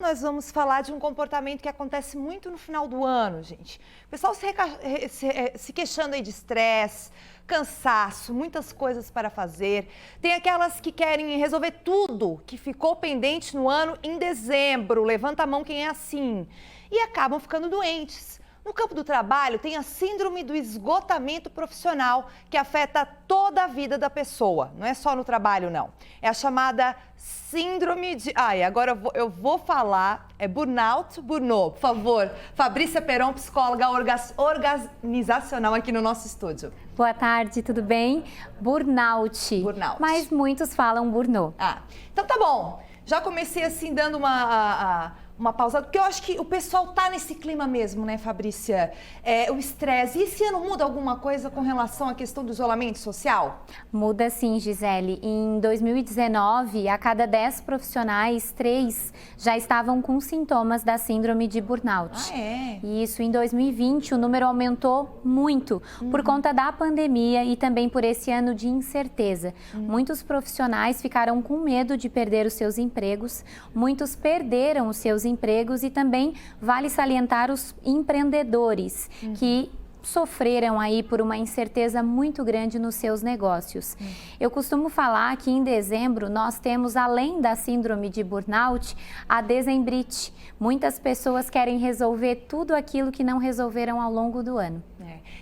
Nós vamos falar de um comportamento que acontece muito no final do ano, gente. O pessoal se queixando aí de estresse, cansaço, muitas coisas para fazer. Tem aquelas que querem resolver tudo que ficou pendente no ano em dezembro. Levanta a mão quem é assim. E acabam ficando doentes. No campo do trabalho, tem a síndrome do esgotamento profissional, que afeta toda a vida da pessoa. Não é só no trabalho, não. É a chamada síndrome de... agora eu vou falar, é burnout, por favor. Fabrícia Peron, psicóloga organizacional aqui no nosso estúdio. Boa tarde, tudo bem? Burnout. Burnout. Mas muitos falam burnout. Então tá bom. Já comecei assim dando uma pausa, porque eu acho que o pessoal tá nesse clima mesmo, né, Fabrícia? O estresse. E esse ano muda alguma coisa com relação à questão do isolamento social? Muda sim, Gisele. Em 2019, a cada 10 profissionais, 3 já estavam com sintomas da síndrome de burnout. E isso em 2020, o número aumentou muito por conta da pandemia e também por esse ano de incerteza. Muitos profissionais ficaram com medo de perder os seus empregos, muitos perderam os seus empregos e também vale salientar os empreendedores que sofreram aí por uma incerteza muito grande nos seus negócios. Eu costumo falar que em dezembro nós temos, além da síndrome de burnout, a dezembrite. Muitas pessoas querem resolver tudo aquilo que não resolveram ao longo do ano.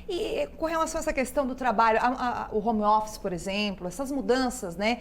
E com relação a essa questão do trabalho, o home office, por exemplo, essas mudanças, né,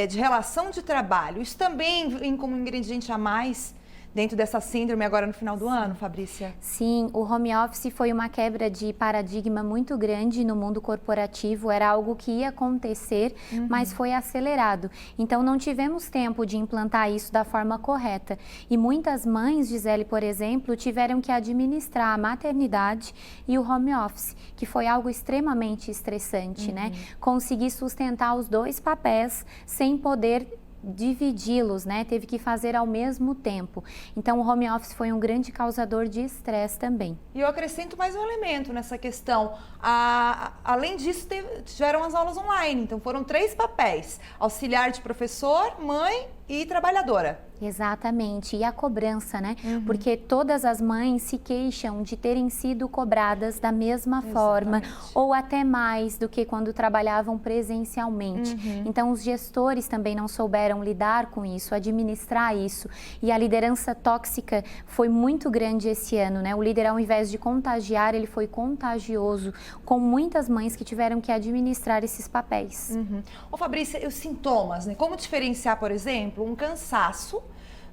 de relação de trabalho, isso também vem como ingrediente a mais dentro dessa síndrome agora no final do ano, Fabrícia? Sim, o home office foi uma quebra de paradigma muito grande no mundo corporativo, era algo que ia acontecer, mas foi acelerado. Então não tivemos tempo de implantar isso da forma correta. E muitas mães, Gisele, por exemplo, tiveram que administrar a maternidade e o home office, que foi algo extremamente estressante, né? Conseguir sustentar os dois papéis sem poder dividi-los, né? Teve que fazer ao mesmo tempo. Então, o home office foi um grande causador de estresse também. E eu acrescento mais um elemento nessa questão. Além disso, tiveram as aulas online. Então, foram 3 papéis: auxiliar de professor, mãe e trabalhadora. Exatamente, e a cobrança, né? Porque todas as mães se queixam de terem sido cobradas da mesma forma ou até mais do que quando trabalhavam presencialmente. Então, os gestores também não souberam lidar com isso, administrar isso. E a liderança tóxica foi muito grande esse ano, né? O líder, ao invés de contagiar, ele foi contagioso, com muitas mães que tiveram que administrar esses papéis. Ô, Fabrícia, os sintomas, né? Como diferenciar, por exemplo, um cansaço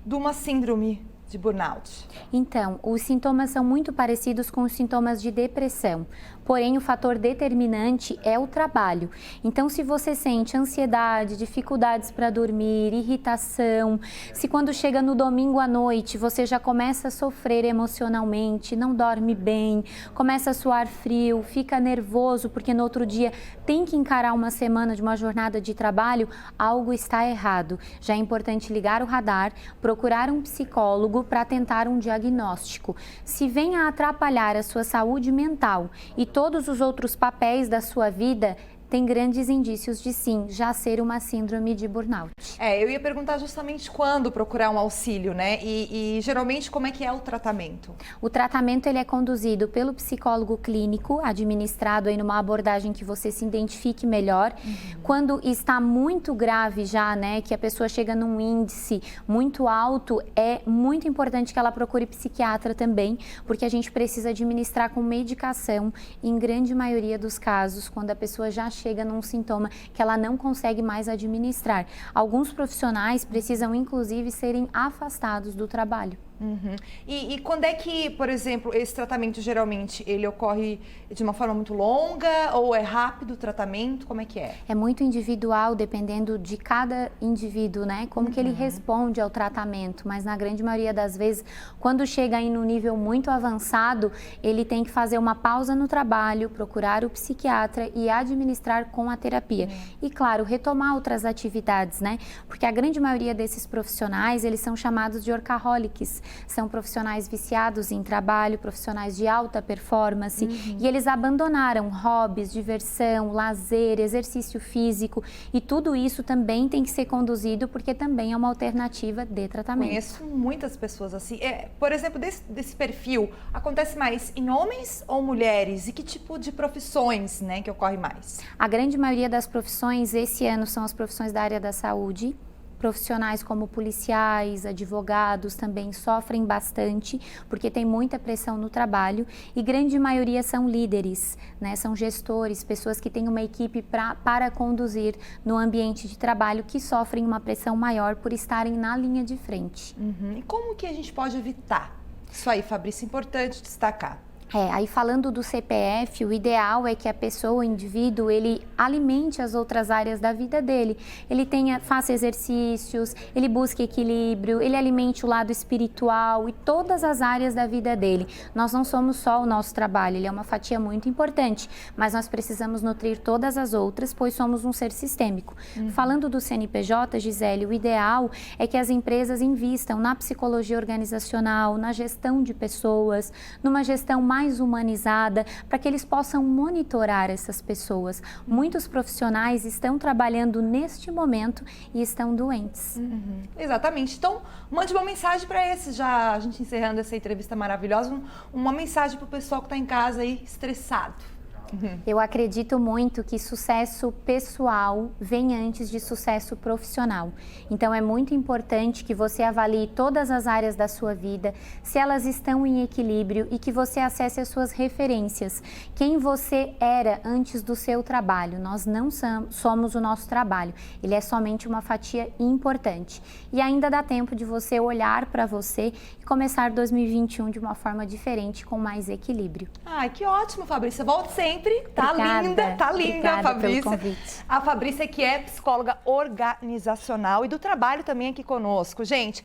de uma síndrome de burnout? Então, os sintomas são muito parecidos com os sintomas de depressão, porém o fator determinante é o trabalho. Então, se você sente ansiedade, dificuldades para dormir, irritação, se quando chega no domingo à noite você já começa a sofrer emocionalmente, não dorme bem, começa a suar frio, fica nervoso porque no outro dia tem que encarar uma semana de uma jornada de trabalho, algo está errado. Já é importante ligar o radar, procurar um psicólogo para tentar um diagnóstico. Se vem a atrapalhar a sua saúde mental e todos os outros papéis da sua vida, tem grandes indícios de sim, já ser uma síndrome de burnout. Eu ia perguntar justamente quando procurar um auxílio, né? E geralmente como é que é o tratamento? O tratamento ele é conduzido pelo psicólogo clínico, administrado aí numa abordagem que você se identifique melhor. Quando está muito grave já, né, que a pessoa chega num índice muito alto, é muito importante que ela procure psiquiatra também, porque a gente precisa administrar com medicação, em grande maioria dos casos, quando a pessoa já chega num sintoma que ela não consegue mais administrar. Alguns profissionais precisam, inclusive, serem afastados do trabalho. E quando é que, por exemplo, esse tratamento geralmente ele ocorre de uma forma muito longa ou é rápido o tratamento? Como é que é? É muito individual, dependendo de cada indivíduo, né? Como que ele responde ao tratamento, mas na grande maioria das vezes, quando chega aí no nível muito avançado, ele tem que fazer uma pausa no trabalho, procurar o psiquiatra e administrar com a terapia. E claro, retomar outras atividades, né? Porque a grande maioria desses profissionais, eles são chamados de workaholics, são profissionais viciados em trabalho, profissionais de alta performance, e eles abandonaram hobbies, diversão, lazer, exercício físico, e tudo isso também tem que ser conduzido porque também é uma alternativa de tratamento. Conheço muitas pessoas assim. Por exemplo, desse perfil, acontece mais em homens ou mulheres? E que tipo de profissões, né, que ocorre mais? A grande maioria das profissões esse ano são as profissões da área da saúde. Profissionais como policiais, advogados também sofrem bastante porque tem muita pressão no trabalho, e grande maioria são líderes, né? São gestores, pessoas que têm uma equipe para conduzir no ambiente de trabalho, que sofrem uma pressão maior por estarem na linha de frente. E como que a gente pode evitar isso aí, Fabrícia? Importante destacar. Aí falando do CPF, o ideal é que a pessoa, o indivíduo, ele alimente as outras áreas da vida dele. Ele faça exercícios, ele busque equilíbrio, ele alimente o lado espiritual e todas as áreas da vida dele. Nós não somos só o nosso trabalho, ele é uma fatia muito importante, mas nós precisamos nutrir todas as outras, pois somos um ser sistêmico. Falando do CNPJ, Gisele, o ideal é que as empresas invistam na psicologia organizacional, na gestão de pessoas, numa gestão mais humanizada, para que eles possam monitorar essas pessoas. Muitos profissionais estão trabalhando neste momento e estão doentes. Exatamente. Então, mande uma mensagem para esses, já a gente encerrando essa entrevista maravilhosa, uma mensagem para o pessoal que está em casa aí estressado. Eu acredito muito que sucesso pessoal vem antes de sucesso profissional. Então é muito importante que você avalie todas as áreas da sua vida, se elas estão em equilíbrio, e que você acesse as suas referências. Quem você era antes do seu trabalho. Nós não somos o nosso trabalho, ele é somente uma fatia importante. E ainda dá tempo de você olhar para você e começar 2021 de uma forma diferente, com mais equilíbrio. Ai, que ótimo, Fabrícia. Volte sempre. Tá Obrigada. linda a Fabrícia. Pelo convite. A Fabrícia, que é psicóloga organizacional e do trabalho também aqui conosco. Gente,